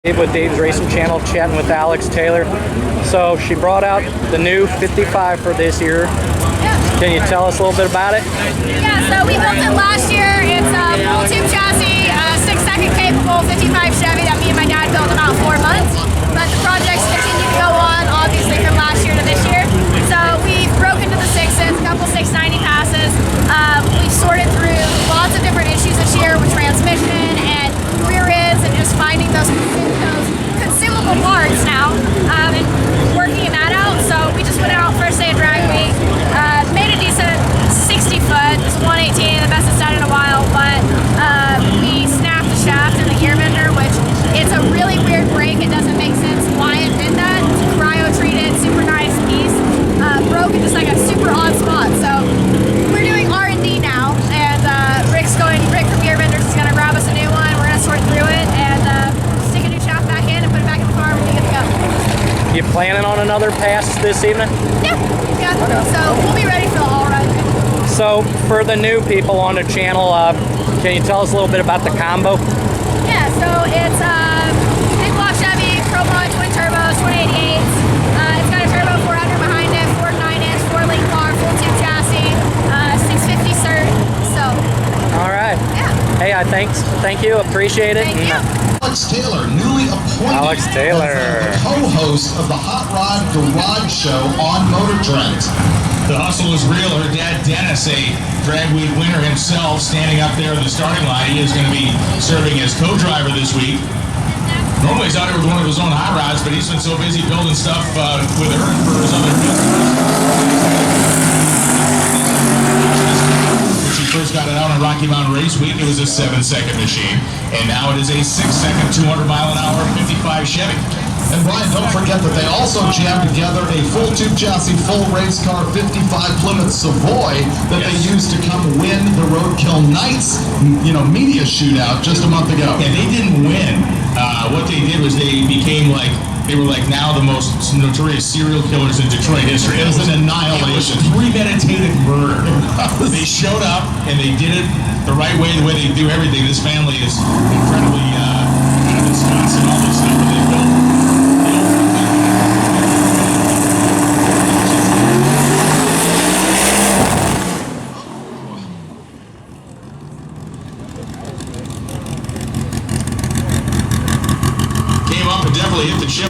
Dave with Dave's Racing Channel, chatting with Alex Taylor. So she brought out the new 55 for this year. Can you tell us a little bit about it? Yeah, so we built it last year. It's a full tube chassis, 6-second capable 55 Chevy that me and my dad built in about 4 months. But the projects continue to go on, obviously, from last year to this year. So we've broken to the 6s, a couple 690 passes. We've sorted through lots of different issues this year with transmission and rear ends and just finding those consumable parts now and working that out. So we just went out first day of drag week, made a decent 60 foot, it's 118, the best it's done in a while, but we snapped the shaft in the gear bender, which it's a really weird break. It doesn't make sense why it did that. It's cryo treated, super nice piece, broke in just like a super odd spot. So we're doing R&D now, and Rick from Gear Vendors is gonna grab us a new one. We're gonna sort through it and stick a new shaft back in and put it back in the car. We'll be good to go. You planning on another pass this evening? Yeah. So we'll be ready for the all run. So for the new people on the channel, can you tell us a little bit about the combo? Yeah, so it's big block Chevy, Pro Mod twin turbos, 2088s. It's got a turbo 400 behind it, 4.9-inch, 4-link car, full tube chassis, 650 cert. So. All right. Yeah. Hey, thank you, appreciate it. Thank you. Alex Taylor, newly appointed Alex Taylor, as the co-host of the Hot Rod Garage Show on Motor Trend. The hustle is real. Her dad, Dennis, a drag week winner himself, standing up there in the starting line. He is going to be serving as co-driver this week. Normally he's out here with one of his own hot rods, but he's been so busy building stuff with her for his other business. When she first got it out on Rocky Mountain Race Week, it was a 7-second machine, and now it is a 6-second, 200-mile-an-hour 55 Chevy. And Brian, don't forget that they also jammed together a full tube chassis, full race car 55 Plymouth Savoy that they used to come win the Roadkill Nights, media shootout just a month ago. Yeah, they didn't win. What they did was they were now the most notorious serial killers in Detroit history. It was an annihilation. It was premeditated murder. They showed up and they did it the right way, the way they do everything. This family is incredibly kind of Wisconsin, all this stuff that they built.